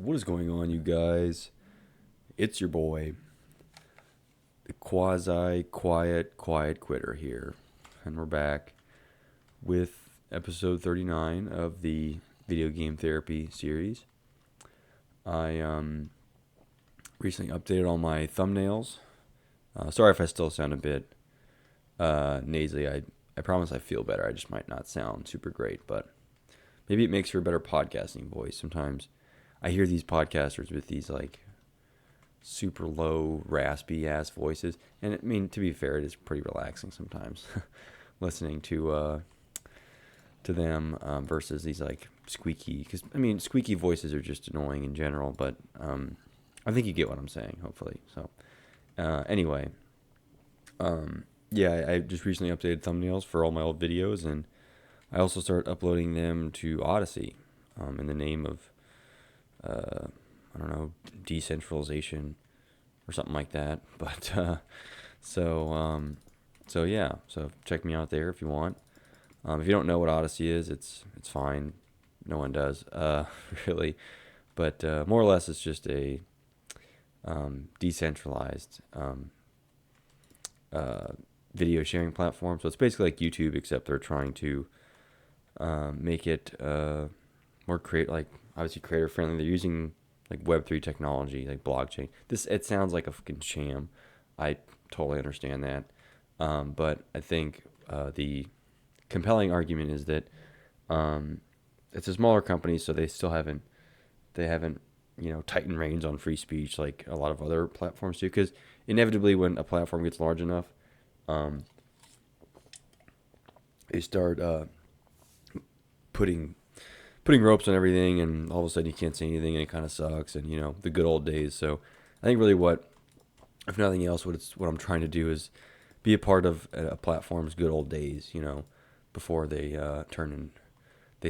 What is going on, you guys? It's your boy, the quasi-quiet quitter here. And we're back with episode 39 of the video game therapy series. I recently updated all my thumbnails. Sorry if I still sound a bit nasally. I promise I feel better. I just might not sound super great, but maybe it makes for a better podcasting voice. Sometimes I hear these podcasters with these like super low, raspy ass voices, and I mean, to be fair, it is pretty relaxing sometimes listening to them versus these like squeaky. Because I mean, squeaky voices are just annoying in general, but I think you get what I'm saying. Hopefully, so anyway, yeah, I just recently updated thumbnails for all my old videos, and I also started uploading them to Odyssey in the name of I don't know, decentralization or something like that. But so yeah, so check me out there if you want. If you don't know what Odyssey is, it's fine. No one does, really. But more or less, it's just a decentralized video sharing platform. So it's basically like YouTube, except they're trying to make it more obviously creator friendly. They're using like Web3 technology, like blockchain. It sounds like a fucking sham. I totally understand that, but I think the compelling argument is that it's a smaller company, so they haven't tightened reins on free speech like a lot of other platforms do. Because inevitably, when a platform gets large enough, um, they start putting ropes on everything, and all of a sudden you can't say anything, and it kind of sucks. And the good old days. So I think really if nothing else, what I'm trying to do is be a part of a platform's good old days. Before they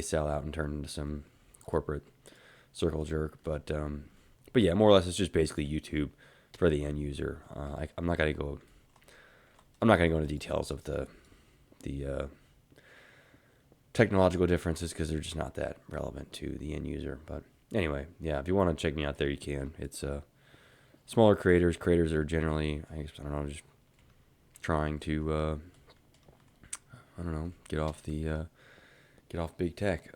sell out and turn into some corporate circle jerk. But yeah, more or less, it's just basically YouTube for the end user. I'm not gonna go. I'm not gonna go into details of the technological differences because they're just not that relevant to the end user. But anyway, yeah, if you want to check me out there, you can. It's smaller creators. Creators are generally, I don't know, just trying to, I don't know, get off big tech.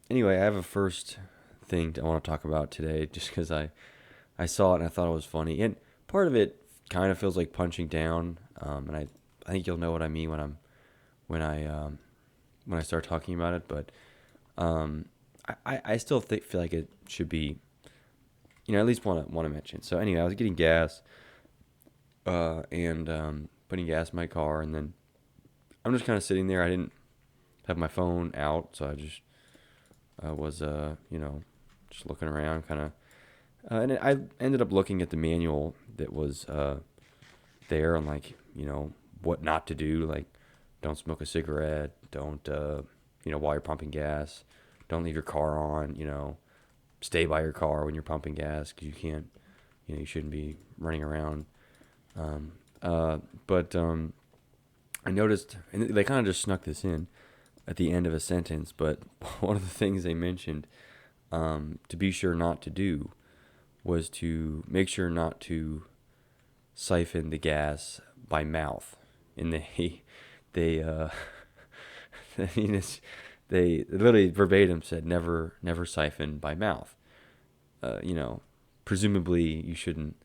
Anyway, I have a first thing I want to talk about today, just because I saw it and I thought it was funny, and part of it kind of feels like punching down. And I think you'll know what I mean when I start talking about it, but I still feel like it should be, at least want to mention. So anyway, I was getting gas, and putting gas in my car, and then I'm just kind of sitting there. I didn't have my phone out, so I just was just looking around, kind of, and I ended up looking at the manual that was there, on like what not to do, like don't smoke a cigarette, don't while you're pumping gas, don't leave your car on, stay by your car when you're pumping gas, because you can't, you shouldn't be running around. But I noticed, and they kind of just snuck this in at the end of a sentence, but one of the things they mentioned to be sure not to do was to make sure not to siphon the gas by mouth. And they I mean, they literally verbatim said never siphon by mouth. Presumably you shouldn't,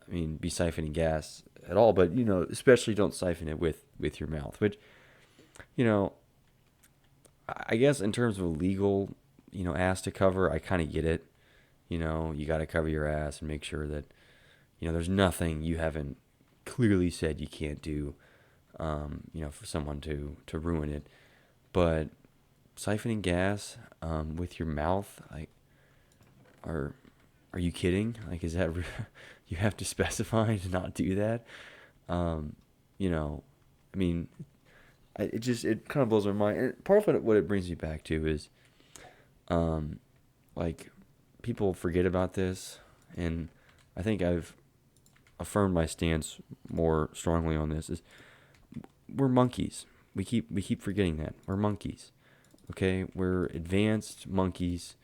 be siphoning gas at all, but especially don't siphon it with your mouth, which, I guess in terms of a legal, ass to cover, I kind of get it. You got to cover your ass and make sure that, there's nothing you haven't clearly said you can't do, for someone to ruin it. But siphoning gas with your mouth, like, are you kidding? Like, is that you have to specify to not do that? Um, you know, I mean, it kind of blows my mind. And part of what it brings me back to is, like, people forget about this, and I think I've affirmed my stance more strongly on this. Is we're monkeys. We keep forgetting that we're monkeys. Okay, we're advanced monkeys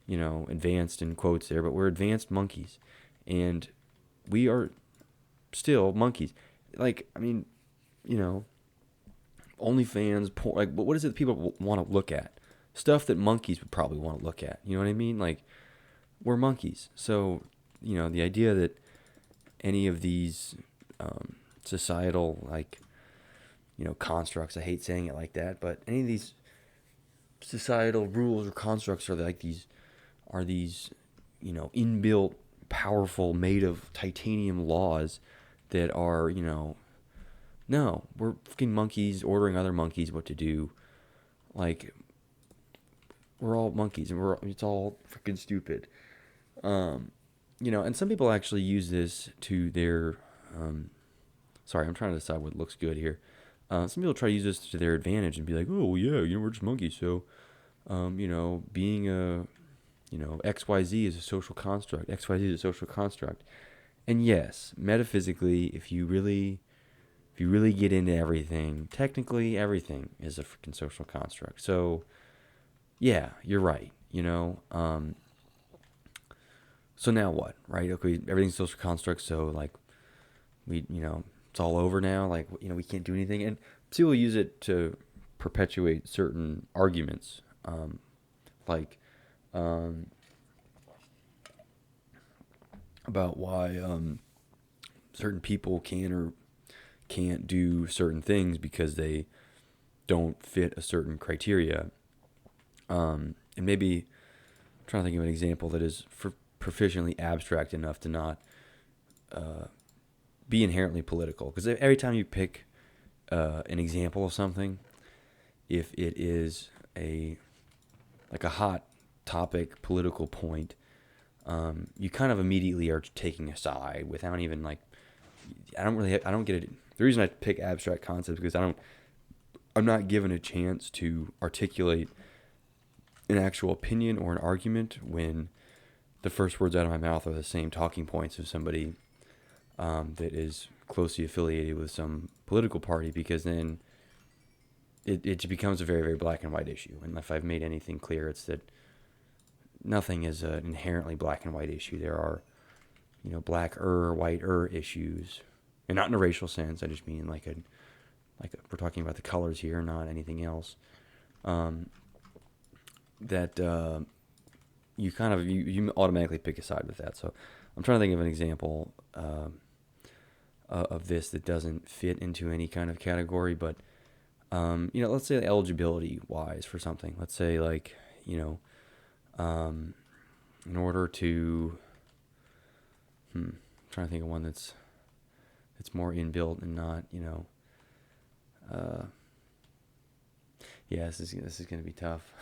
advanced in quotes there, but we're advanced monkeys, and we are still monkeys. Like, I mean, you know, OnlyFans, porn, like, what is it that people want to look at? Stuff that monkeys would probably want to look at. You know what I mean? Like, we're monkeys. So, the idea that any of these societal, like, constructs, I hate saying it like that, but any of these societal rules or constructs are these, inbuilt, powerful, made of titanium laws that are, no, we're fucking monkeys ordering other monkeys what to do. Like, we're all monkeys, and it's all freaking stupid. And some people actually use this to their, sorry, I'm trying to decide what looks good here. Some people try to use this to their advantage and be like, oh, yeah, we're just monkeys. So, being XYZ is a social construct. XYZ is a social construct. And yes, metaphysically, if you really get into everything, technically everything is a freaking social construct. So, yeah, you're right. So now what, right? Okay, everything's social construct. So like, it's all over now. Like, we can't do anything. And people use it to perpetuate certain arguments, like about why certain people can or can't do certain things because they don't fit a certain criteria. And maybe I'm trying to think of an example that is proficiently abstract enough to not be inherently political. Because every time you pick an example of something, if it is a hot topic, political point, you kind of immediately are taking a side without even I don't get it. The reason I pick abstract concepts because I'm not given a chance to articulate an actual opinion or an argument when the first words out of my mouth are the same talking points of somebody that is closely affiliated with some political party, because then it becomes a very, very black and white issue. And if I've made anything clear, it's that nothing is an inherently black and white issue. There are, black-er, white-er issues, and not in a racial sense. I just mean like we're talking about the colors here, not anything else. That you kind of you automatically pick a side with that. So I'm trying to think of an example of this that doesn't fit into any kind of category, but let's say eligibility wise for something. Let's say in order to I'm trying to think of one that's more inbuilt and not yeah, this is going to be tough.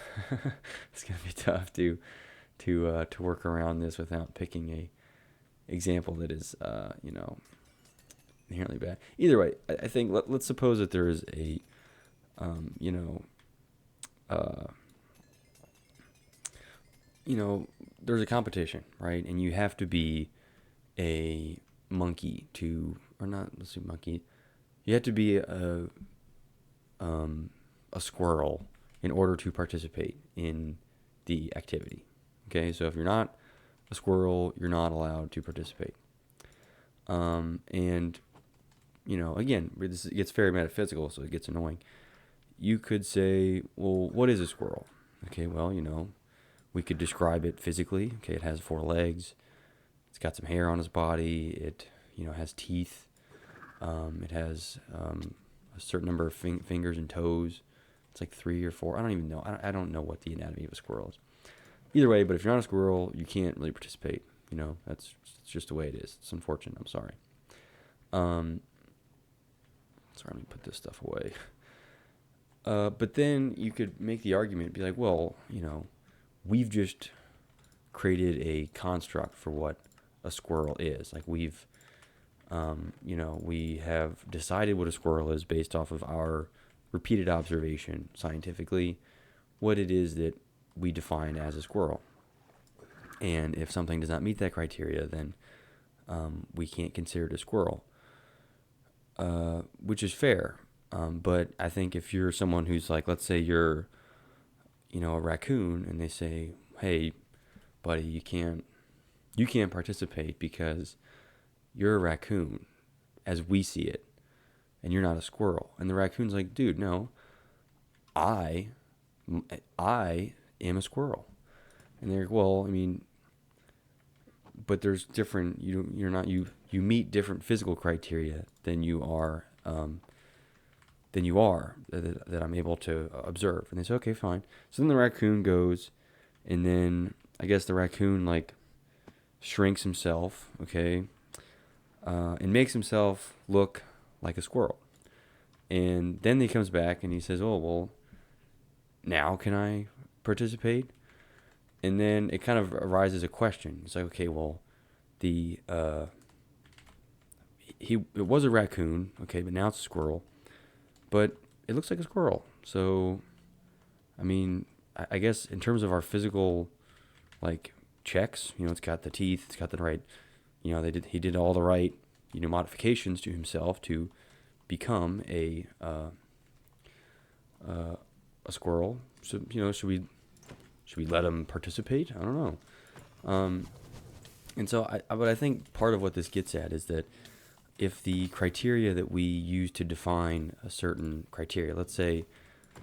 It's going to be tough to work around this without picking a example that is inherently bad. Either way, I think let's suppose that there is a there's a competition, right? And you have to be a monkey or not. Let's say monkey. You have to be a squirrel in order to participate in the activity. Okay, so if you're not a squirrel, you're not allowed to participate. And again, it gets very metaphysical, so it gets annoying. You could say, well, what is a squirrel? Okay, well, we could describe it physically. Okay, it has 4 legs. It's got some hair on its body. It, has teeth. It has a certain number of fingers and toes. It's like 3 or 4. I don't even know. I don't know what the anatomy of a squirrel is. Either way, but if you're not a squirrel, you can't really participate. That's just the way it is. It's unfortunate. I'm sorry. Sorry, let me put this stuff away. But then you could make the argument, be like, well, we've just created a construct for what a squirrel is. Like we have decided what a squirrel is based off of our repeated observation scientifically, what it is that we define as a squirrel. And if something does not meet that criteria, then we can't consider it a squirrel, which is fair. But I think if you're someone who's like, let's say you're, a raccoon, and they say, hey, buddy, you can't participate because you're a raccoon, as we see it, and you're not a squirrel. And the raccoon's like, dude, no, I I am a squirrel. And they're like, well, I mean, but there's different. You meet different physical criteria than you are that I'm able to observe. And they say, okay, fine. So then the raccoon goes, and then I guess the raccoon like shrinks himself, okay, and makes himself look like a squirrel. And then he comes back and he says, oh, well, now can I participate? And then it kind of arises a question. It's like, okay, well, it was a raccoon, okay, but now it's a squirrel. But it looks like a squirrel. So, I mean, I guess in terms of our physical, like, checks, it's got the teeth, it's got the right, he did all the right, modifications to himself to become a squirrel. So, should we let him participate? I don't know. And so, but I think part of what this gets at is that if the criteria that we use to define a certain criteria, let's say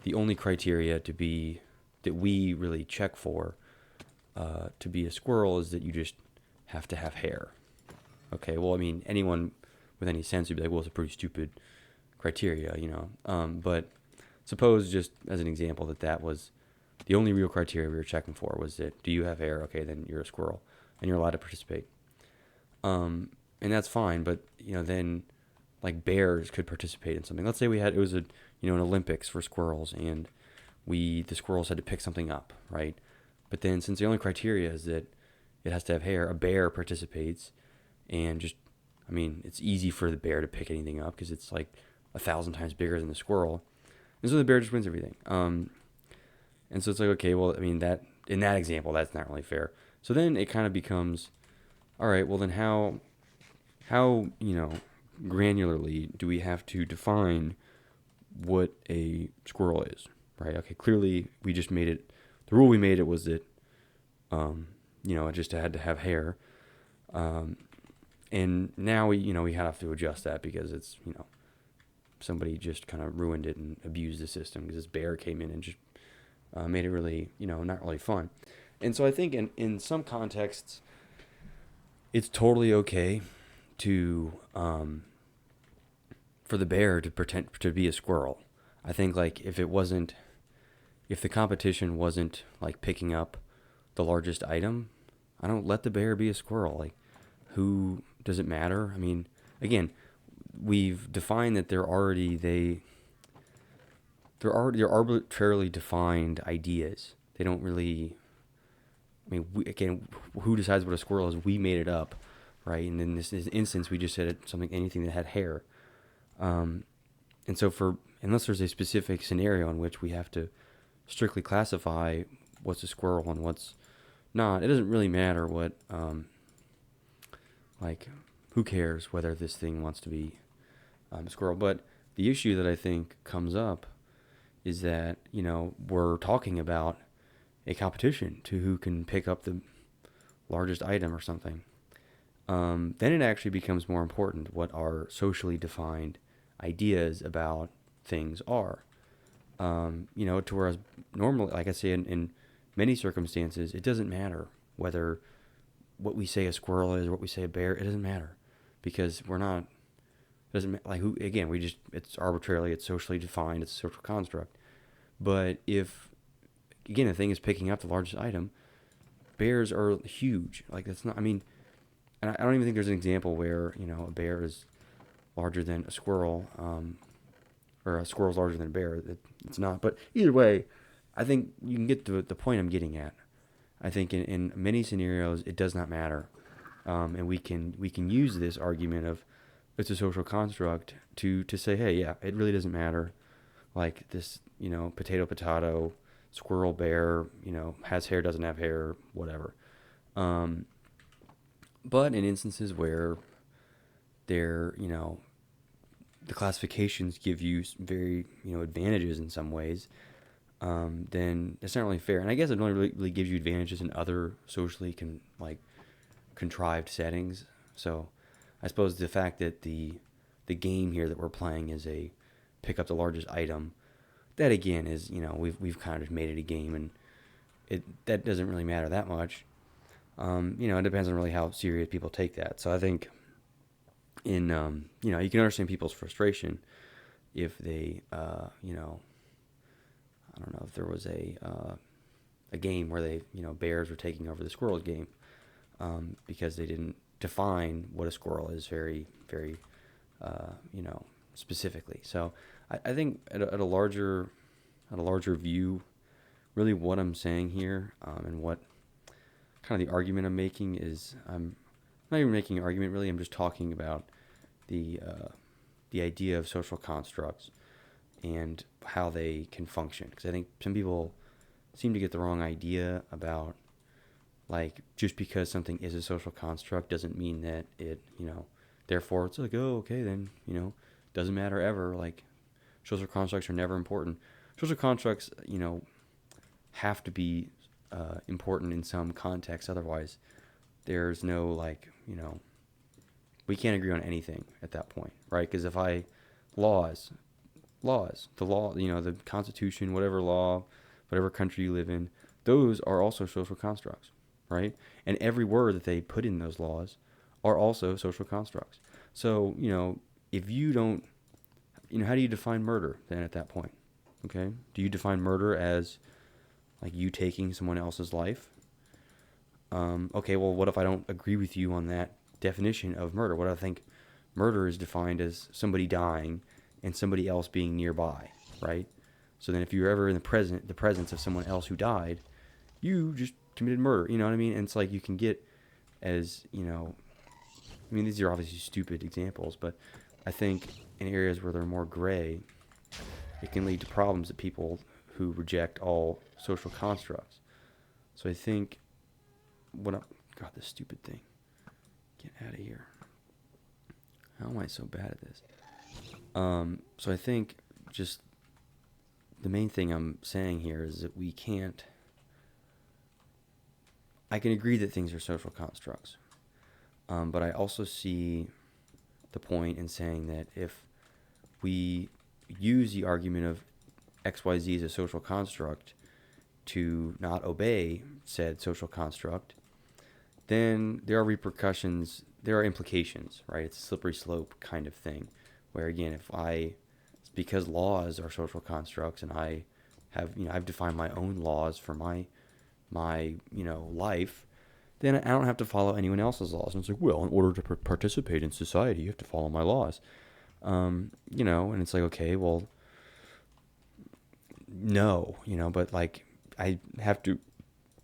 the only criteria that we really check for to be a squirrel is that you just have to have hair. Okay, well, I mean, anyone with any sense would be like, well, it's a pretty stupid criteria, But suppose, just as an example, that was the only real criteria we were checking for was that, do you have hair? Okay, then you're a squirrel, and you're allowed to participate. And that's fine, but, then, like, bears could participate in something. Let's say it was an Olympics for squirrels, and the squirrels had to pick something up, right? But then, since the only criteria is that it has to have hair, a bear participates, and it's easy for the bear to pick anything up because it's like 1,000 times bigger than the squirrel. And so the bear just wins everything. And so it's like, okay, well, I mean, that in that example, that's not really fair. So then it kind of becomes, all right, well, then how granularly do we have to define what a squirrel is, right? Okay, clearly we just made it, the rule we made it was that, it just had to have hair. And now we have to adjust that because it's, somebody just kind of ruined it and abused the system because this bear came in and just made it really, not really fun. And so I think in some contexts, it's totally okay to, for the bear to pretend to be a squirrel. I think like if the competition wasn't like picking up the largest item, I don't let the bear be a squirrel. Like, who does it matter? I mean, again, we've defined that they're arbitrarily defined ideas. They don't really. I mean, who decides what a squirrel is? We made it up, right? And in this instance, we just said anything that had hair. And so unless there's a specific scenario in which we have to strictly classify what's a squirrel and what's not, it doesn't really matter what, who cares whether this thing wants to be a squirrel. But the issue that I think comes up is that, we're talking about a competition to who can pick up the largest item or something. Then it actually becomes more important what our socially defined ideas about things are. To whereas normally, like I say, in many circumstances, it doesn't matter whether what we say a squirrel is or what we say a bear. It doesn't matter because we're not. It doesn't like who again. It's arbitrarily. It's socially defined. It's a social construct. But if a thing is picking up the largest item, bears are huge. Like that's not. I mean, and I don't even think there's an example where a bear is larger than a squirrel, or a squirrel's larger than a bear. It's not. But either way, I think you can get to the point I'm getting at. I think in many scenarios it does not matter, and we can use this argument of it's a social construct to say, hey, yeah, it really doesn't matter. Like this, potato, squirrel, bear, has hair, doesn't have hair, whatever. But in instances where they're, the classifications give you very, advantages in some ways, then it's not really fair. And I guess it only really gives you advantages in other socially contrived settings. So I suppose the fact that the game here that we're playing is a pick up the largest item, that again is, we've kind of made it a game, and that doesn't really matter that much. It depends on really how serious people take that. So I think you can understand people's frustration if they, I don't know if there was a game where they, bears were taking over the squirrels game, because they didn't define what a squirrel is very, very, specifically. So I think at a larger view, really what I'm saying here, and what kind of the argument I'm making is, I'm not even making an argument really. I'm just talking about the idea of social constructs and how they can function. Because I think some people seem to get the wrong idea about, like, just because something is a social construct doesn't mean that it, therefore it's like, oh, okay, then, doesn't matter ever. Like, social constructs are never important. Social constructs, have to be important in some context. Otherwise, there's no, like, we can't agree on anything at that point, right? Because if laws, the law, the Constitution, whatever law, whatever country you live in, those are also social constructs, right? And every word that they put in those laws are also social constructs. So, if you don't, how do you define murder then at that point? Okay? Do you define murder as, like, you taking someone else's life? Okay, well, what if I don't agree with you on that definition of murder? What I think murder is defined as somebody dying and somebody else being nearby, right? So then if you're ever in the presence of someone else who died, you just committed murder, you know what I mean? And it's like, you can get as, these are obviously stupid examples, but I think in areas where they're more gray, it can lead to problems that people who reject all social constructs. So I think God, this stupid thing. Get out of here. How am I so bad at this? So I think just the main thing I'm saying here is that I can agree that things are social constructs. But I also see the point in saying that if we use the argument of XYZ as a social construct to not obey said social construct, then there are repercussions, there are implications, right? It's a slippery slope kind of thing, where again, it's because laws are social constructs, and I have, I've defined my own laws for my life, then I don't have to follow anyone else's laws. And it's like, well, in order to participate in society, you have to follow my laws. And it's like, okay, well, no, but like, I have to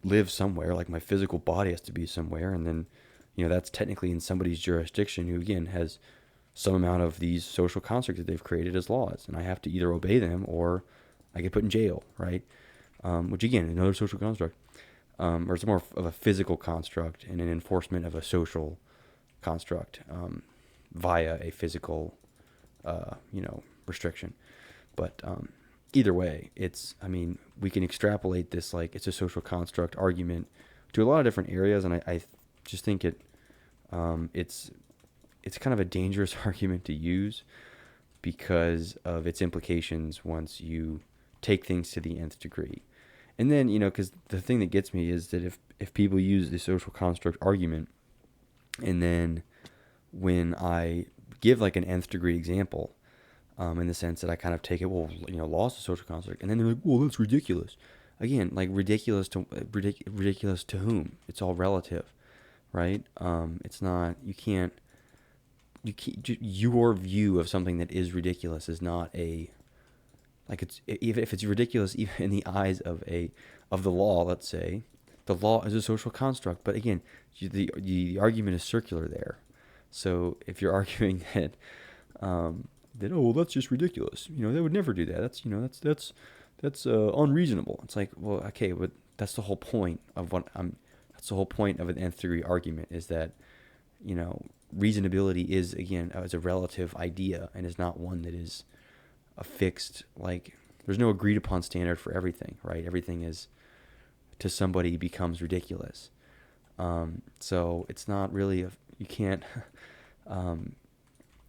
live somewhere, like my physical body has to be somewhere, and then, that's technically in somebody's jurisdiction who, again, has some amount of these social constructs that they've created as laws, and I have to either obey them or I get put in jail, right? Which, again, another social construct. Or it's more of a physical construct and an enforcement of a social construct via a physical, restriction. But either way, we can extrapolate this, like, it's a social construct argument to a lot of different areas, and I just think it's kind of a dangerous argument to use because of its implications once you take things to the nth degree. And then, because the thing that gets me is that if people use the social construct argument, and then when I give like an nth degree example, in the sense that I kind of take it, well, law is a social construct, and then they're like, well, that's ridiculous. Again, like, ridiculous to whom? It's all relative, right? It's not, your view of something that is ridiculous is not even if it's ridiculous, even in the eyes of the law, let's say, the law is a social construct. But again, the argument is circular there. So if you're arguing that that's just ridiculous, they would never do that. That's unreasonable. It's like, well, okay, but that's the whole point of that's the whole point of an nth degree argument, is that reasonability is a relative idea and is not one that is a fixed, like, there's no agreed upon standard for everything, right? Everything is, to somebody, becomes ridiculous. So it's not really you can't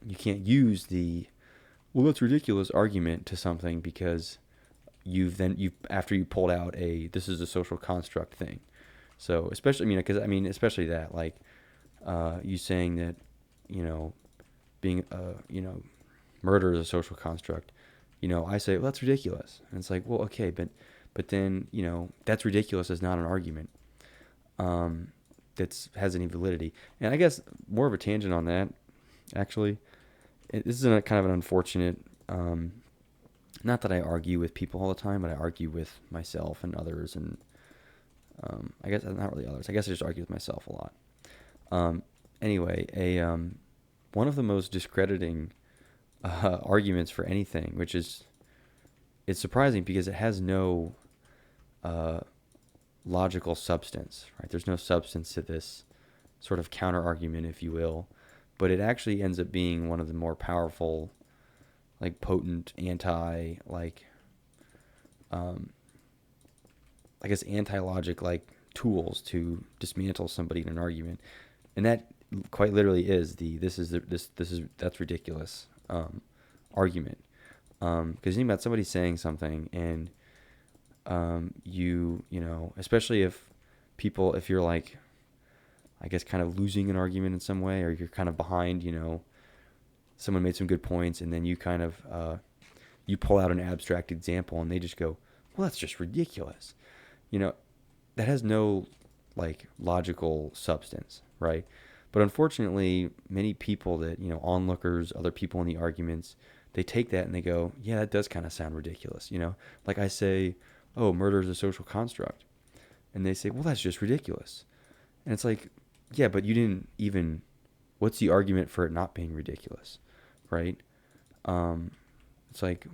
you can't use the, well, that's ridiculous argument to something, because you've after you pulled out a, this is a social construct thing. So especially, especially that, like, you saying that, being murder is a social construct. I say, well, that's ridiculous, and it's like, well, okay, but then, that's ridiculous is not an argument. That has any validity. And I guess more of a tangent on that, actually, this is a kind of an unfortunate. Not that I argue with people all the time, but I argue with myself and others, and I guess not really others. I guess I just argue with myself a lot. Anyway, one of the most discrediting arguments for anything, which is, it's surprising because it has no logical substance, right? There's no substance to this sort of counter argument, if you will, but it actually ends up being one of the more powerful, like, potent I guess anti-logic, like, tools to dismantle somebody in an argument. And that quite literally is that's ridiculous argument. Because you think about somebody saying something, and especially if you're, like, I guess, kind of losing an argument in some way, or you're kind of behind, someone made some good points, and then you kind of you pull out an abstract example, and they just go, well, that's just ridiculous. That has no, like, logical substance, right? But unfortunately, many people that, onlookers, other people in the arguments, they take that and they go, yeah, that does kind of sound ridiculous. Like, I say, oh, murder is a social construct, and they say, well, that's just ridiculous. And it's like, yeah, but you didn't even, what's the argument for it not being ridiculous, right? It's like,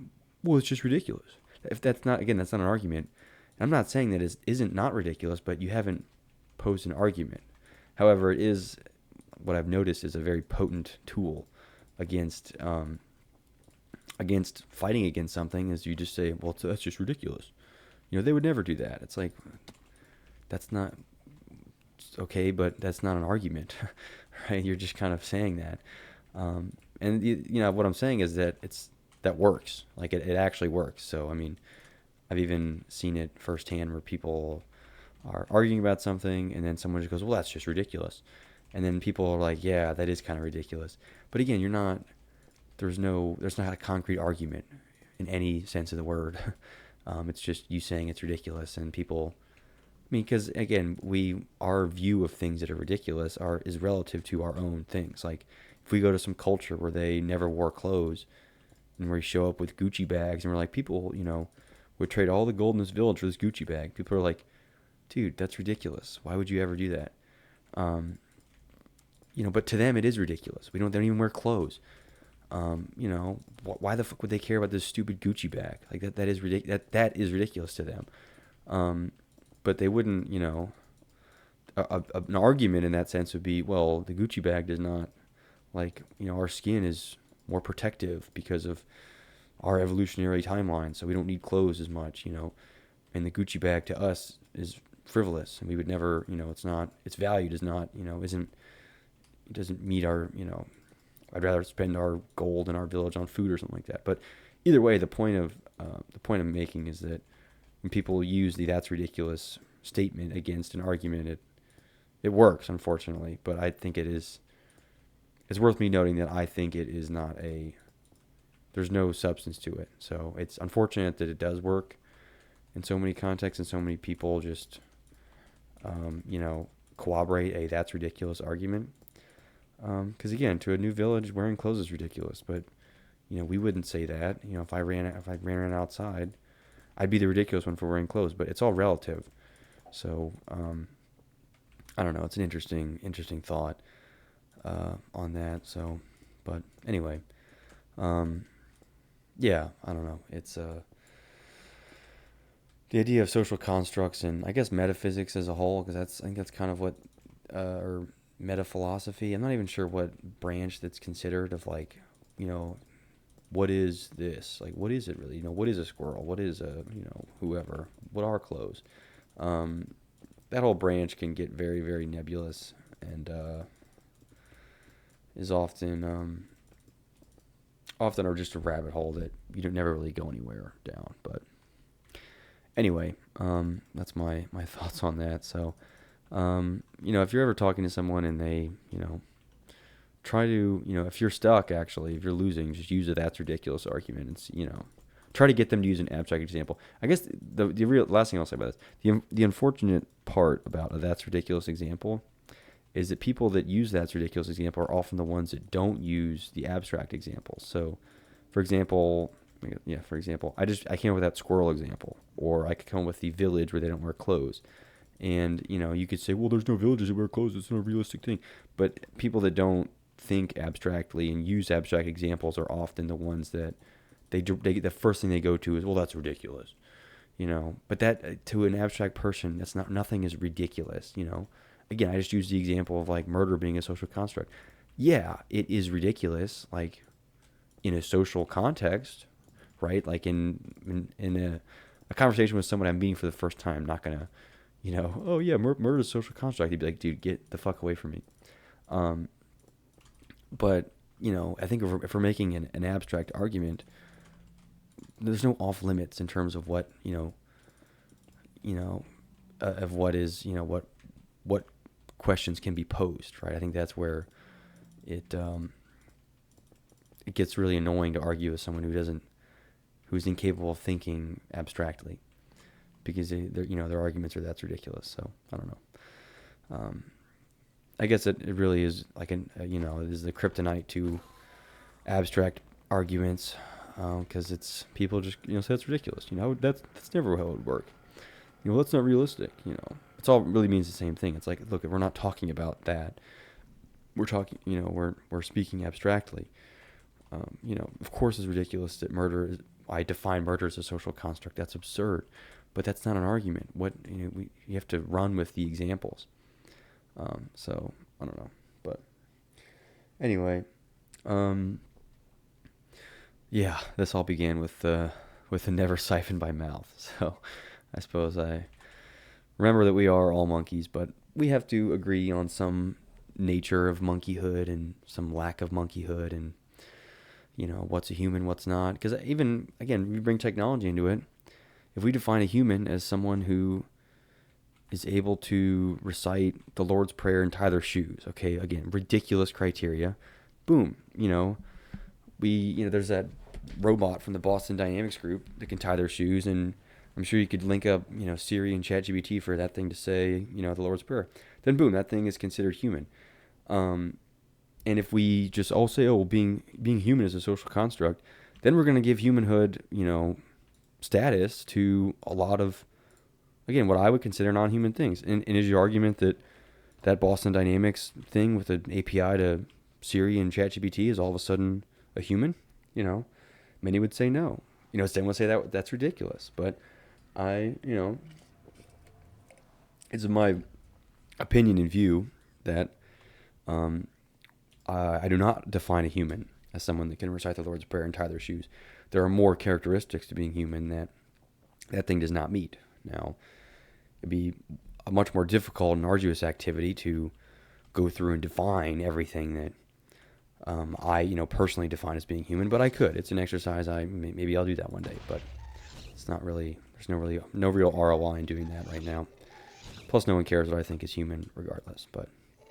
well, it's just ridiculous. If that's not, again, that's not an argument. I'm not saying that it isn't not ridiculous, but you haven't posed an argument. However, it is, what I've noticed is a very potent tool against fighting against something, is you just say, well, that's just ridiculous. They would never do that. It's like, that's not okay, but that's not an argument, right? You're just kind of saying that. And what I'm saying is that that works. Like, it actually works. So, I've even seen it firsthand where people are arguing about something, and then someone just goes, well, that's just ridiculous. And then people are like, yeah, that is kind of ridiculous. But again, there's not a concrete argument in any sense of the word. It's just you saying it's ridiculous, and people, because again, our view of things that are ridiculous is relative to our own things. Like, if we go to some culture where they never wore clothes, and we show up with Gucci bags, and we're like, people, would trade all the gold in this village for this Gucci bag. People are like, dude, that's ridiculous. Why would you ever do that? But to them it is ridiculous. They don't even wear clothes. Why the fuck would they care about this stupid Gucci bag? Like, that is ridiculous. That is ridiculous to them. But they wouldn't, an argument in that sense would be, well, the Gucci bag does not, like, our skin is more protective because of our evolutionary timeline, so we don't need clothes as much, and the Gucci bag to us is frivolous, and we would never, its value does not, it doesn't meet our, I'd rather spend our gold in our village on food or something like that. But either way, the point I'm making is that when people use the "that's ridiculous" statement against an argument, it works, unfortunately. But I think it's worth me noting that I think it is not there's no substance to it. So it's unfortunate that it does work in so many contexts, and so many people just, corroborate a "that's ridiculous" argument. Because again, to a new village, wearing clothes is ridiculous. But, we wouldn't say that. If I ran around outside, I'd be the ridiculous one for wearing clothes. But it's all relative. So, I don't know. It's an interesting thought on that. So, but anyway, yeah, I don't know. It's the idea of social constructs, and I guess metaphysics as a whole, because I think that's kind of what, or metaphilosophy. I'm not even sure what branch that's considered of, like, what is this? Like, what is it really? What is a squirrel? What is whoever? What are clothes? That whole branch can get very, very nebulous and is often are just a rabbit hole that you don't never really go anywhere down. But anyway, that's my thoughts on that. So, if you're ever talking to someone and they, try to, if you're stuck, actually, if you're losing, just use a that's ridiculous argument and, try to get them to use an abstract example. I guess the real last thing I'll say about this, the unfortunate part about a that's ridiculous example is that people that use that's ridiculous example are often the ones that don't use the abstract examples. So, for example, I came up with that squirrel example, or I could come up with the village where they don't wear clothes. And, you could say, well, there's no villages that wear clothes. It's not a realistic thing. But people that don't think abstractly and use abstract examples are often the ones that the first thing they go to is, well, that's ridiculous. But that, to an abstract person, nothing is ridiculous. Again, I just use the example of like murder being a social construct. Yeah, it is ridiculous, like in a social context, right? Like in a conversation with someone I'm meeting for the first time, I'm not gonna, oh yeah, murder is a social construct. He'd be like, dude, get the fuck away from me. But I think if we're making an abstract argument, there's no off limits in terms of what of what is what questions can be posed, right? I think that's where it gets really annoying to argue with someone who's incapable of thinking abstractly, because their arguments are that's ridiculous. So I don't know. I guess it really is like it is the kryptonite to abstract arguments, because it's people just say it's ridiculous. That's never how it would work. That's not realistic. It's all really means the same thing. It's like, look, we're not talking about that. We're talking, we're speaking abstractly. Of course it's ridiculous that I define murder as a social construct. That's absurd, but that's not an argument. You have to run with the examples. So I don't know, but anyway, yeah, this all began with the never siphon by mouth. So I suppose I remember that we are all monkeys, but we have to agree on some nature of monkeyhood and some lack of monkeyhood, and what's a human, what's not. Because even again, we bring technology into it. If we define a human as someone who is able to recite the Lord's Prayer and tie their shoes, okay, again, ridiculous criteria. Boom, there's that robot from the Boston Dynamics group that can tie their shoes, and I'm sure you could link up, Siri and ChatGPT for that thing to say, the Lord's Prayer. Then boom, that thing is considered human. And if we just all say, oh, well, being human is a social construct, then we're going to give humanhood, status to a lot of, again, what I would consider non-human things. And is your argument that Boston Dynamics thing with an API to Siri and ChatGPT is all of a sudden a human? Many would say no. Some would say that's ridiculous. But it's my opinion and view that I do not define a human as someone that can recite the Lord's Prayer and tie their shoes. There are more characteristics to being human that thing does not meet. Now, it'd be a much more difficult and arduous activity to go through and define everything that I personally define as being human, but I could. It's an exercise. Maybe I'll do that one day, but it's not really. There's no real ROI in doing that right now. Plus, no one cares what I think is human, regardless. But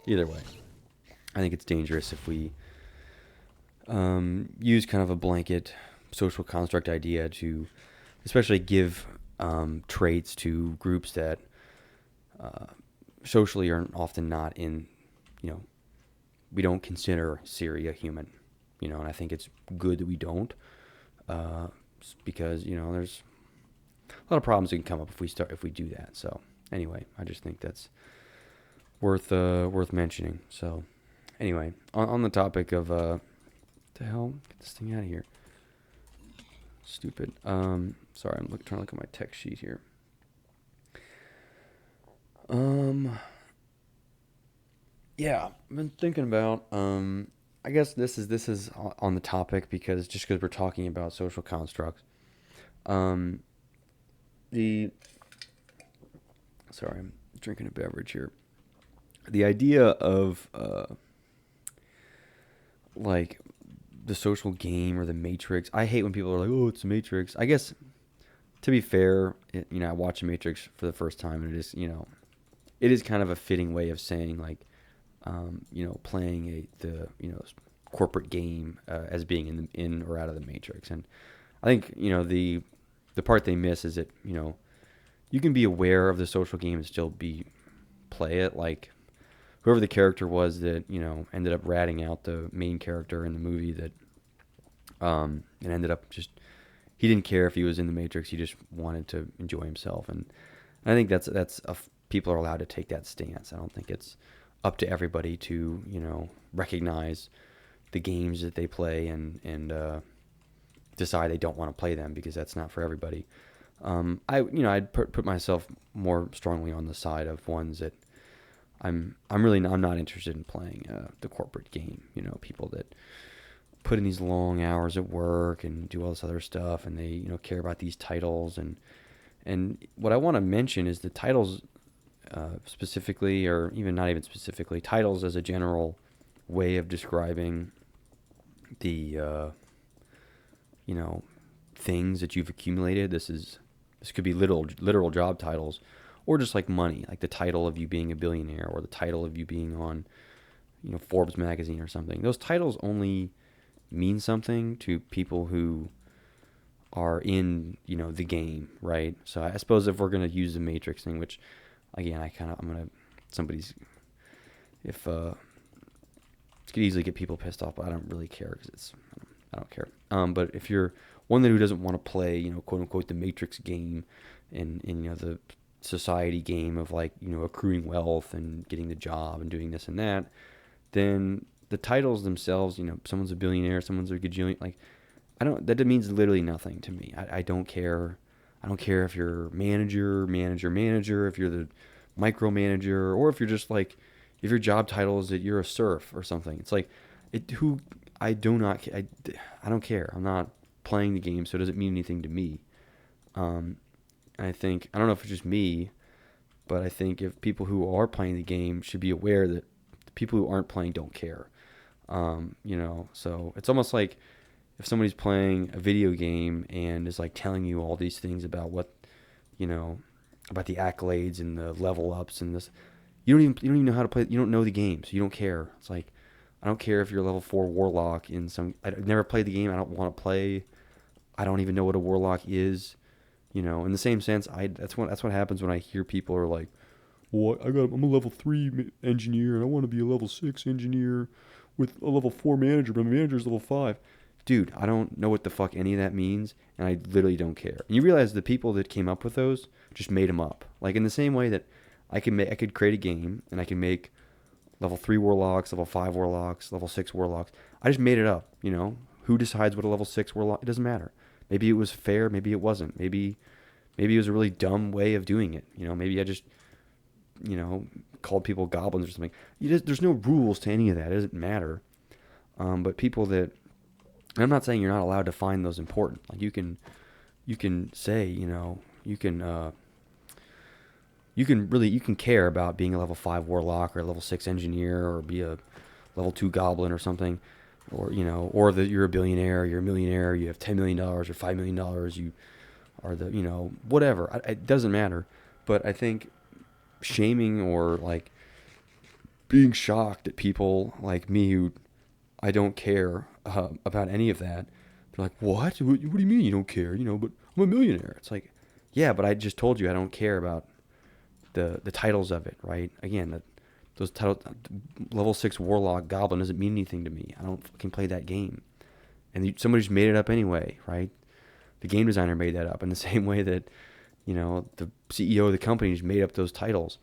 either way, I think it's dangerous if we use kind of a blanket social construct idea to, especially give traits to groups that socially are often not in, we don't consider Siri a human, and I think it's good that we don't, because, there's a lot of problems that can come up if we do that. So anyway, I just think that's worth mentioning. So anyway, on the topic of what the hell, get this thing out of here. Stupid. Sorry, I'm trying to look at my text sheet here. Yeah, I've been thinking about I guess this is on the topic because we're talking about social constructs. Um, the sorry, I'm drinking a beverage here. The idea of like the social game or the Matrix. I hate when people are like, "Oh, it's the Matrix." I guess to be fair, I watched the Matrix for the first time, and it is kind of a fitting way of saying like, playing the corporate game as being in or out of the Matrix. And I think the part they miss is that you can be aware of the social game and still be play it. Like whoever the character was that ended up ratting out the main character in the movie that and ended up just he didn't care if he was in the Matrix. He just wanted to enjoy himself, and I think people are allowed to take that stance. I don't think it's up to everybody to recognize the games that they play and decide they don't want to play them because that's not for everybody. I'd put myself more strongly on the side of ones that I'm not interested in playing the corporate game. People that put in these long hours at work and do all this other stuff, and they care about these titles and what I want to mention is the titles specifically, or even not even specifically, titles as a general way of describing the things that you've accumulated. This could be literal job titles, or just like money, like the title of you being a billionaire, or the title of you being on Forbes magazine or something. Those titles only mean something to people who are in the game, right? So I suppose if we're gonna use the Matrix thing, which again I'm gonna somebody's if it could easily get people pissed off, but I don't really care because I don't care. But if you're one who doesn't want to play quote unquote the Matrix game and the society game of like accruing wealth and getting the job and doing this and that, then the titles themselves, someone's a billionaire, someone's a gajillion, like that means literally nothing to me. I don't care. I don't care if you're manager, if you're the micromanager, or if you're just like, if your job title is that you're a serf or something. It's like, I don't care. I'm not playing the game, so it doesn't mean anything to me. I think, I don't know if it's just me, but I think if people who are playing the game should be aware that the people who aren't playing don't care. So it's almost like if somebody's playing a video game and is like telling you all these things about what, about the accolades and the level ups and this, you don't even know how to play. You don't know the game, so you don't care. It's like, I don't care if you're a level 4 warlock I've never played the game. I don't want to play. I don't even know what a warlock is. In the same sense, that's what happens when I hear people are like, well, I'm a level 3 engineer and I want to be a level 6 engineer with a level 4 manager, but my manager's level 5. Dude, I don't know what the fuck any of that means, and I literally don't care. And you realize the people that came up with those just made them up. Like in the same way that I could create a game and I can make level 3 warlocks, level 5 warlocks, level 6 warlocks. I just made it up. Who decides what a level 6 warlock? It doesn't matter. Maybe it was fair, maybe it wasn't. Maybe it was a really dumb way of doing it. Maybe I just called people goblins or something. There's no rules to any of that. It doesn't matter. But people that, and I'm not saying you're not allowed to find those important. Like you can say, you can care about being a level 5 warlock or a level 6 engineer or be a level 2 goblin or something, or that you're a billionaire, you're a millionaire, you have $10 million or $5 million, you are the, whatever. It doesn't matter. But I think shaming or like being shocked at people like me who I don't care about any of that. They're like, what? What do you mean you don't care? But I'm a millionaire. It's like, yeah, but I just told you I don't care about the titles of it, right? Again, those titles, level 6 warlock goblin doesn't mean anything to me. I don't fucking play that game. And somebody just made it up anyway, right? The game designer made that up in the same way that, the CEO of the company just made up those titles.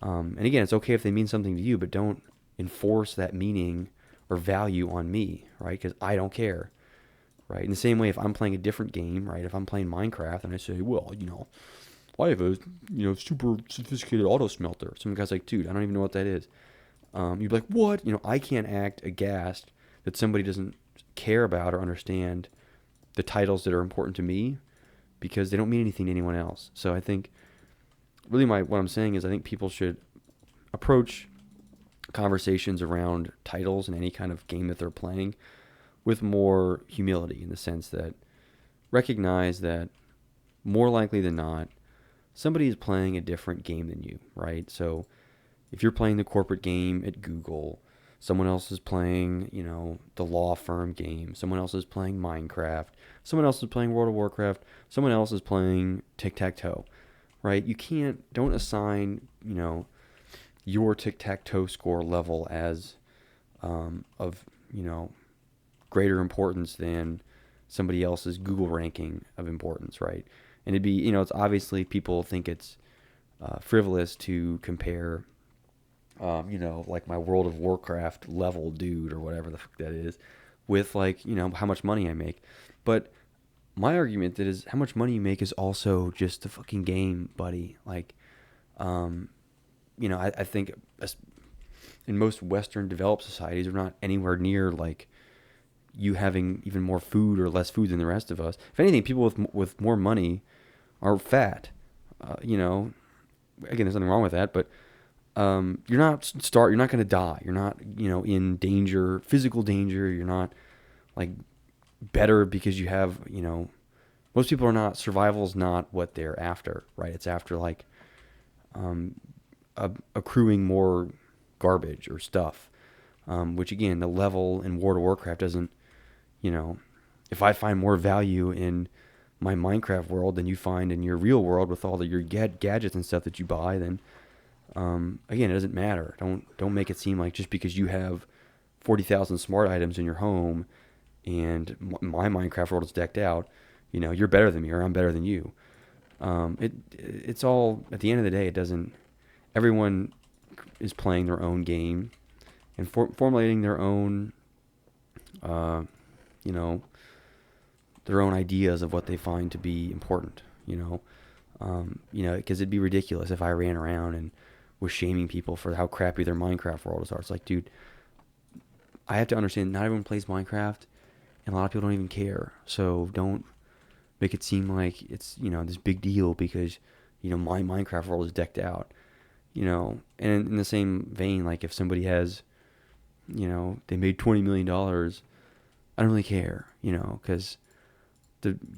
And again, it's okay if they mean something to you, but don't enforce that meaning or value on me, right? Because I don't care, right? In the same way, if I'm playing a different game, right? If I'm playing Minecraft and I say, well, I have a super sophisticated auto smelter. Some guy's like, dude, I don't even know what that is. You'd be like, what? I can't act aghast that somebody doesn't care about or understand the titles that are important to me because they don't mean anything to anyone else. So I think really what I'm saying is I think people should approach conversations around titles in any kind of game that they're playing with more humility, in the sense that recognize that more likely than not, somebody is playing a different game than you, right? So if you're playing the corporate game at Google, someone else is playing, the law firm game. Someone else is playing Minecraft. Someone else is playing World of Warcraft. Someone else is playing tic-tac-toe, right? Don't assign, your tic-tac-toe score level as of, greater importance than somebody else's Google ranking of importance, right? And it'd be, it's obviously people think it's frivolous to compare, like my World of Warcraft level dude or whatever the fuck that is with how much money I make. But my argument is how much money you make is also just the fucking game, buddy. I think in most Western developed societies, we're not anywhere near you having even more food or less food than the rest of us. If anything, people with more money are fat. Again, there's nothing wrong with that, but you're not going to die. You're not, in danger, physical danger. You're not better because you have, most people are not, survival's not what they're after, right? It's after accruing more garbage or stuff, which again, the level in World of Warcraft doesn't, if I find more value in my Minecraft world than you find in your real world with all your gadgets and stuff that you buy, then again, it doesn't matter. Don't make it seem like just because you have 40,000 smart items in your home and my Minecraft world is decked out, you're better than me or I'm better than you. It's all, at the end of the day, it doesn't, everyone is playing their own game and formulating their own, their own ideas of what they find to be important, because it'd be ridiculous if I ran around and was shaming people for how crappy their Minecraft worlds are. It's like, dude, I have to understand not everyone plays Minecraft and a lot of people don't even care. So don't make it seem like it's, this big deal because, my Minecraft world is decked out, and in the same vein, if somebody has, they made $20 million, I don't really care, because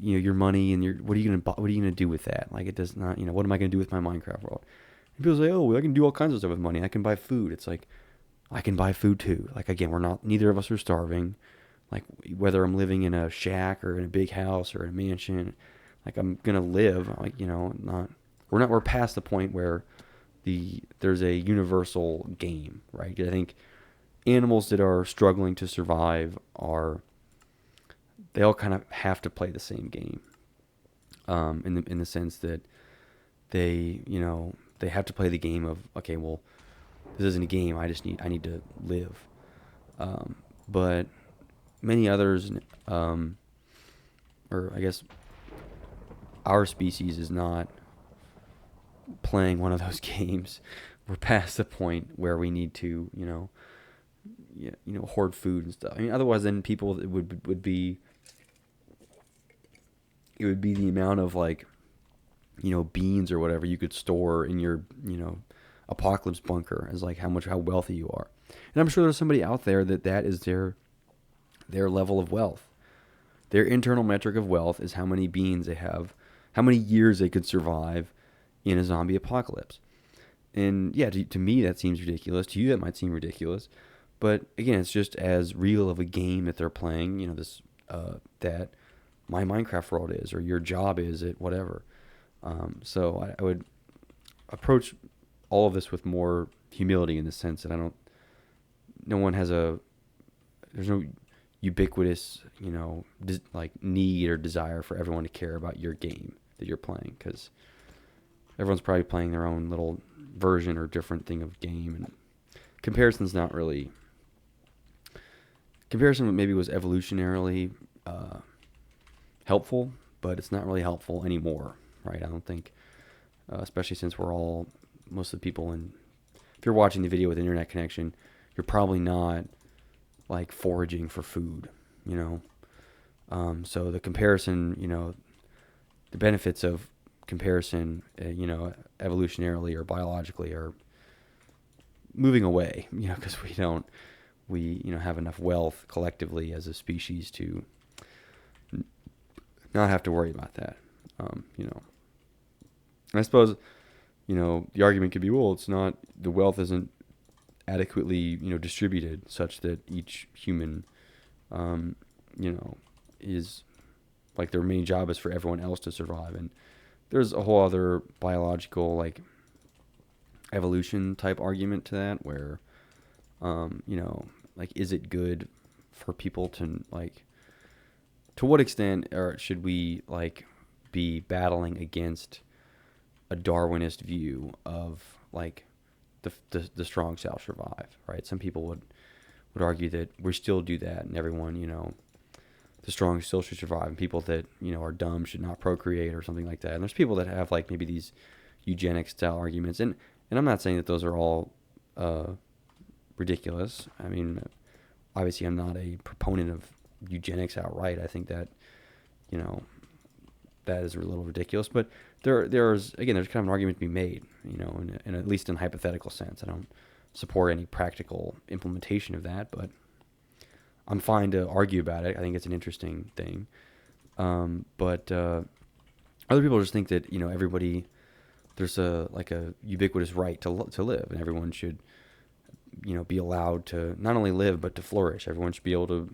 your money and what are you going to do with that? It does not, what am I going to do with my Minecraft world? And people say, oh, I can do all kinds of stuff with money. I can buy food. It's like, I can buy food too. Again, neither of us are starving. Whether I'm living in a shack or in a big house or in a mansion, I'm going to live, we're past the point where there's a universal game, right? I think animals that are struggling to survive they all kind of have to play the same game, in the sense that they have to play the game of, okay, well, this isn't a game. I need to live. But many others, or I guess our species is not playing one of those games. We're past the point where we need to, hoard food and stuff. I mean, otherwise, then people it would be the amount of beans or whatever you could store in your, apocalypse bunker as how wealthy you are. And I'm sure there's somebody out there that is their level of wealth. Their internal metric of wealth is how many beans they have, how many years they could survive in a zombie apocalypse. And yeah, to me that seems ridiculous. To you that might seem ridiculous. But again, it's just as real of a game that they're playing, that my Minecraft world is, or your job is at whatever. So I would approach all of this with more humility, in the sense that there's no ubiquitous, need or desire for everyone to care about your game that you're playing, because everyone's probably playing their own little version or different thing of game, and comparison maybe was evolutionarily helpful, but it's not really helpful anymore, right? I don't think, especially since most of the people if you're watching the video with internet connection, you're probably not like foraging for food, you know. So the comparison, the benefits of comparison, evolutionarily or biologically are moving away, because we have enough wealth collectively as a species to not have to worry about that. And I suppose, the argument could be, well, it's not, the wealth isn't adequately, distributed such that each human, is like their main job is for everyone else to survive. And there's a whole other biological, like, evolution type argument to that where, like, is it good for people to, like, to what extent or should we, like, be battling against a Darwinist view of, like, the strong shall survive, right? Some people would argue that we still do that, and everyone, the strong still should survive, and people that, are dumb should not procreate or something like that. And there's people that have, like, maybe these eugenic style arguments, and I'm not saying that those are all ridiculous. I mean, obviously I'm not a proponent of eugenics outright. I think that, that is a little ridiculous, but there's kind of an argument to be made, in at least in hypothetical sense. I don't support any practical implementation of that, but I'm fine to argue about it. I think it's an interesting thing. But other people just think that, everybody, there's a ubiquitous right to live, and everyone should, be allowed to not only live but to flourish. Everyone should be able to,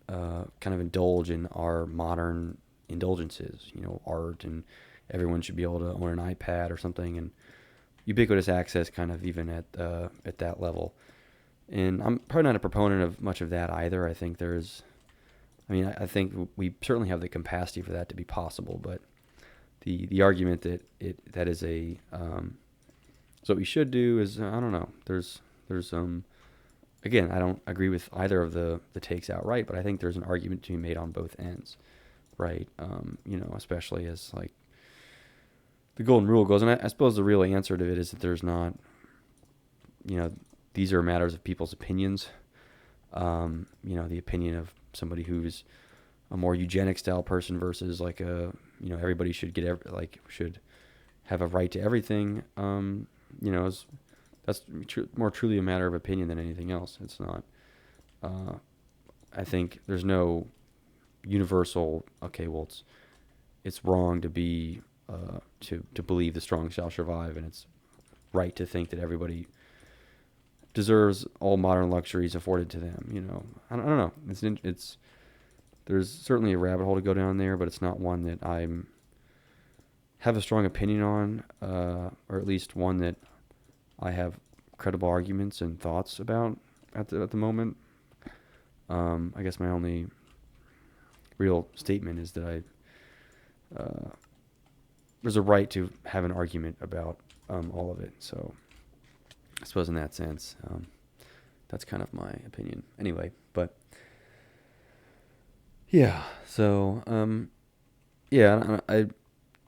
kind of indulge in our modern indulgences, art, and everyone should be able to own an iPad or something, and ubiquitous access kind of even at that level. And I'm probably not a proponent of much of that either. I think I think we certainly have the capacity for that to be possible, but the argument that is a so what we should do is, I don't know. There's again, I don't agree with either of the takes outright, but I think there's an argument to be made on both ends, right? Especially as, like, the golden rule goes, and I suppose the real answer to it is that there's not, these are matters of people's opinions. The opinion of somebody who's a more eugenic style person versus, like, everybody should should have a right to everything. That's more truly a matter of opinion than anything else. It's not. I think there's no universal. Okay, well, it's wrong to be to believe the strong shall survive, and it's right to think that everybody deserves all modern luxuries afforded to them. I don't know. There's certainly a rabbit hole to go down there, but it's not one that have a strong opinion on, or at least one that I have credible arguments and thoughts about at the moment. I guess my only real statement is that there's a right to have an argument about all of it. So I suppose in that sense, that's kind of my opinion. Anyway, but yeah. So I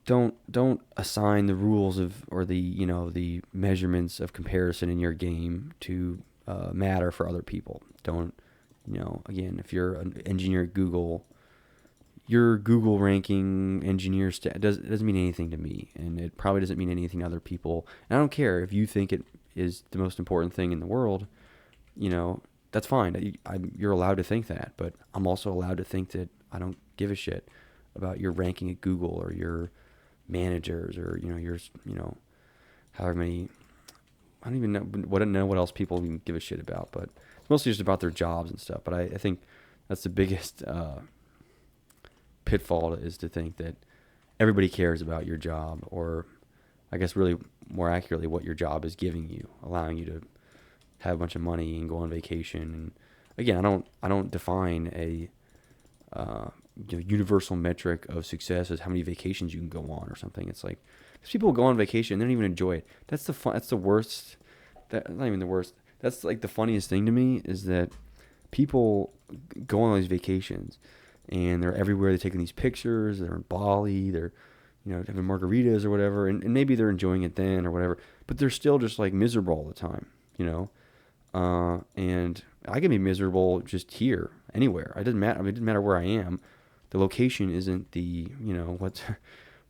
don't assign the rules or the measurements of comparison in your game to matter for other people. Don't, again, if you're an engineer at Google, your Google ranking engineer doesn't mean anything to me, and it probably doesn't mean anything to other people. And I don't care if you think it is the most important thing in the world. That's fine. You're allowed to think that, but I'm also allowed to think that I don't give a shit about your ranking at Google or your managers or your however many. I don't even know what else people even give a shit about, but it's mostly just about their jobs and stuff. But I think that's the biggest pitfall, is to think that everybody cares about your job, or I guess really more accurately what your job is giving you, allowing you to have a bunch of money and go on vacation. And again, I don't define a universal metric of success as how many vacations you can go on or something. It's like, because people go on vacation and they don't even enjoy it. That's the worst. Not even the worst. That's like the funniest thing to me, is that people go on these vacations and they're everywhere. They're taking these pictures. They're in Bali. They're having margaritas or whatever, and maybe they're enjoying it then or whatever. But they're still just like miserable all the time. And I can be miserable just here, anywhere. It doesn't matter. I mean, it doesn't matter where I am. The location isn't the,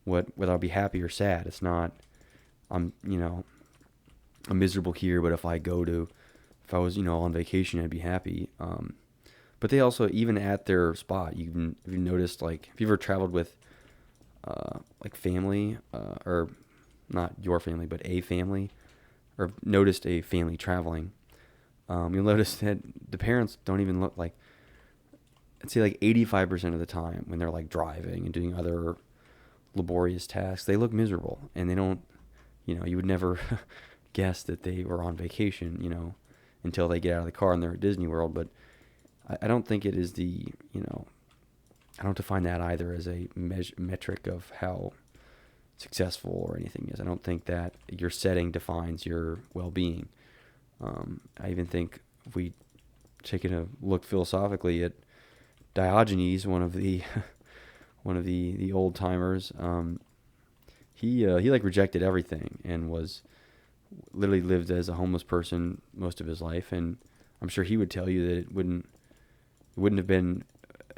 whether I'll be happy or sad. It's not, I'm miserable here, but if I was, on vacation, I'd be happy. But they also, even at their spot, you've noticed, like, if you've ever traveled with, like, family, or not your family, but a family, or noticed a family traveling, you'll notice that the parents don't even look like, I'd say like 85% of the time when they're like driving and doing other laborious tasks, they look miserable, and they don't, you would never guess that they were on vacation, until they get out of the car and they're at Disney World. But I don't think it is I don't define that either as a metric of how successful or anything is. I don't think that your setting defines your well-being. I even think if we taking a look philosophically at Diogenes, one of the the old timers, he like rejected everything and was literally lived as a homeless person most of his life. And I'm sure he would tell you that it wouldn't have been,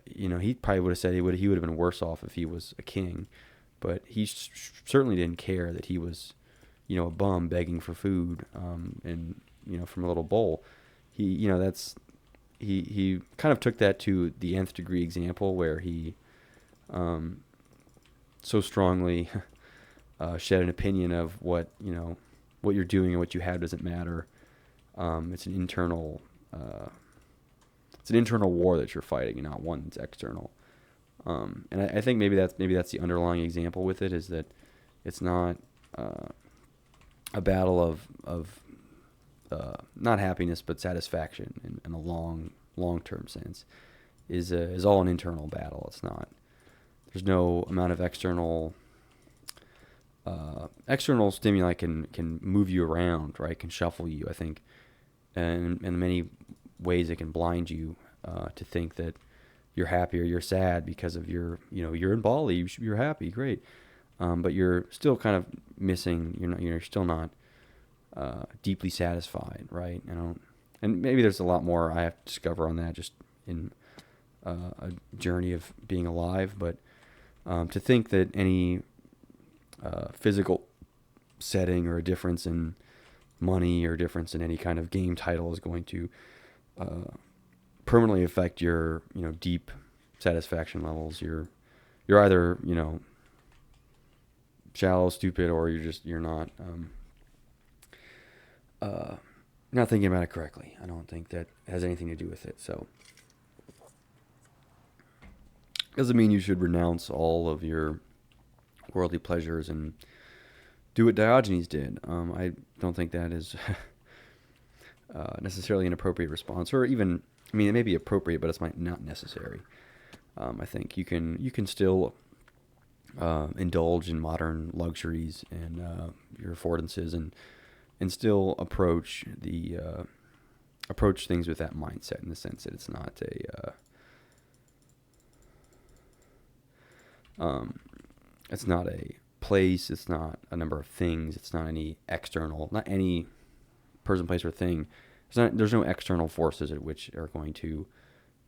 he probably would have said he would have been worse off if he was a king, but he certainly didn't care that he was, a bum begging for food, and from a little bowl. He kind of took that to the nth degree example, where he so strongly shed an opinion of what you're doing and what you have doesn't matter. It's an internal war that you're fighting, and not one that's external. And I think maybe that's the underlying example with it, is that it's not a battle of not happiness but satisfaction in a long-term sense, is all an internal battle. It's not. There's no amount of external stimuli can move you around, right? Can shuffle you, I think, and in many ways it can blind you to think that you're happy or you're sad because of you're in Bali, you're happy, great, but you're still kind of missing. You're still not deeply satisfied, right? And maybe there's a lot more I have to discover on that, just in a journey of being alive. But to think that any physical setting, or a difference in money, or a difference in any kind of game title, is going to permanently affect your deep satisfaction levels. You're either shallow, stupid, or you're not thinking about it correctly. I don't think that has anything to do with it. So doesn't mean you should renounce all of your worldly pleasures and do what Diogenes did. I don't think that is necessarily an appropriate response, or even, I mean, it may be appropriate, but it's not necessary. I think you can still indulge in modern luxuries and your affordances, and still approach things with that mindset, in the sense that it's not a place, it's not a number of things, it's not any person, place, or thing. There's no external forces at which are going to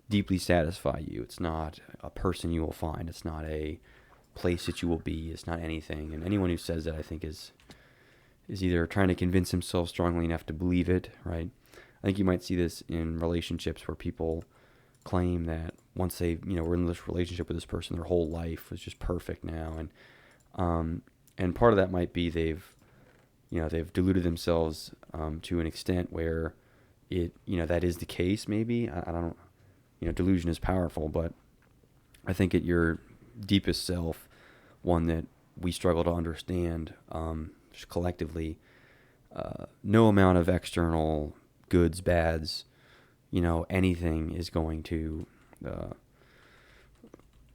deeply satisfy you. It's not a person you will find. It's not a place that you will be. It's not anything. And anyone who says that, I think, is either trying to convince himself strongly enough to believe it, right? I think you might see this in relationships, where people claim that once they, were in this relationship with this person, their whole life was just perfect now. And part of that might be they've deluded themselves to an extent where that is the case. Maybe I don't. Delusion is powerful, but I think at your deepest self, one that we struggle to understand, just collectively, no amount of external goods, bads, anything is going to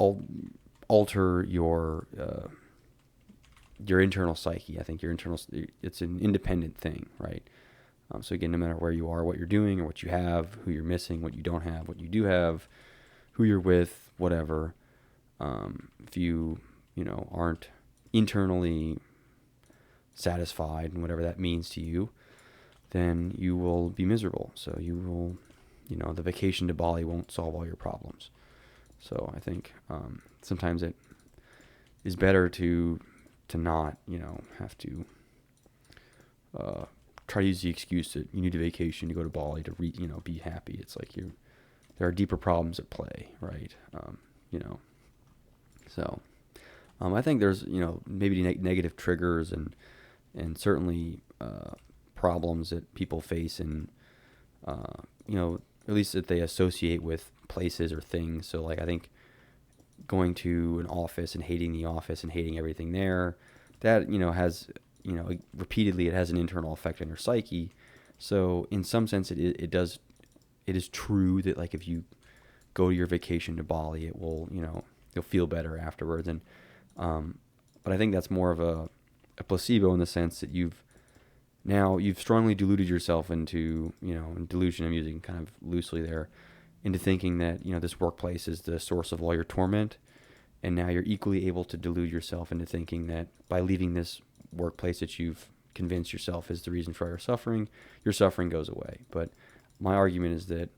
alter your internal psyche. I think it's an independent thing, right? So again, no matter where you are, what you're doing, or what you have, who you're missing, what you don't have, what you do have, who you're with, whatever, if you aren't internally satisfied, and whatever that means to you, then you will be miserable. So you will, the vacation to Bali won't solve all your problems. So I think sometimes it is better to not, have to try to use the excuse that you need a vacation to go to Bali to be happy. It's like there are deeper problems at play, right? So I think there's maybe negative triggers and certainly problems that people face and at least that they associate with places or things. So like I think going to an office and hating the office and hating everything there, that has repeatedly it has an internal effect on your psyche. So in some sense it is true that like if you go to your vacation to Bali, it will you'll feel better afterwards. And but I think that's more of a placebo in the sense that you've strongly deluded yourself into, and delusion I'm using kind of loosely there, into thinking that, this workplace is the source of all your torment. And now you're equally able to delude yourself into thinking that by leaving this workplace that you've convinced yourself is the reason for your suffering goes away. But my argument is that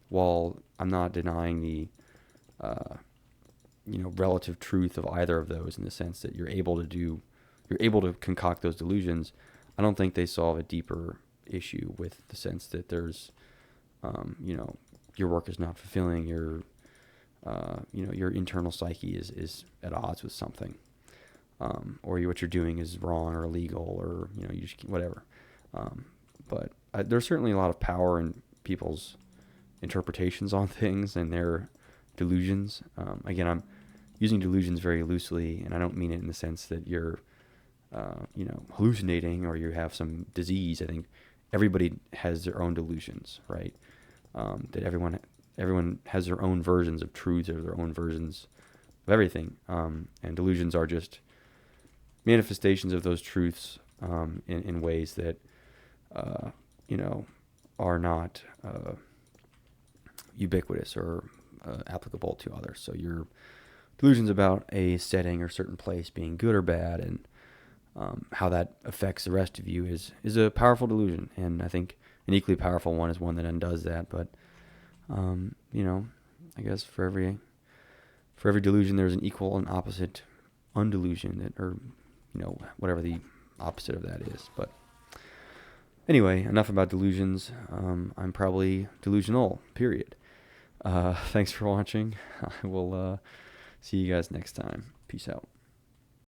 while I'm not denying the, relative truth of either of those in the sense that you're able to concoct those delusions, I don't think they solve a deeper issue with the sense that there's, your work is not fulfilling, your internal psyche is at odds with something, or what you're doing is wrong or illegal, or, you just whatever. But there's certainly a lot of power in people's interpretations on things and their delusions. Again, I'm using delusions very loosely, and I don't mean it in the sense that you're hallucinating or you have some disease. I think everybody has their own delusions, right? That everyone has their own versions of truths or their own versions of everything. And delusions are just manifestations of those truths in ways that, are not ubiquitous or applicable to others. So your delusions about a setting or certain place being good or bad and how that affects the rest of you is a powerful delusion. And I think an equally powerful one is one that undoes that. But, I guess for every delusion, there's an equal and opposite undelusion or whatever the opposite of that is. But anyway, enough about delusions. I'm probably delusional, period. Thanks for watching. I will see you guys next time. Peace out.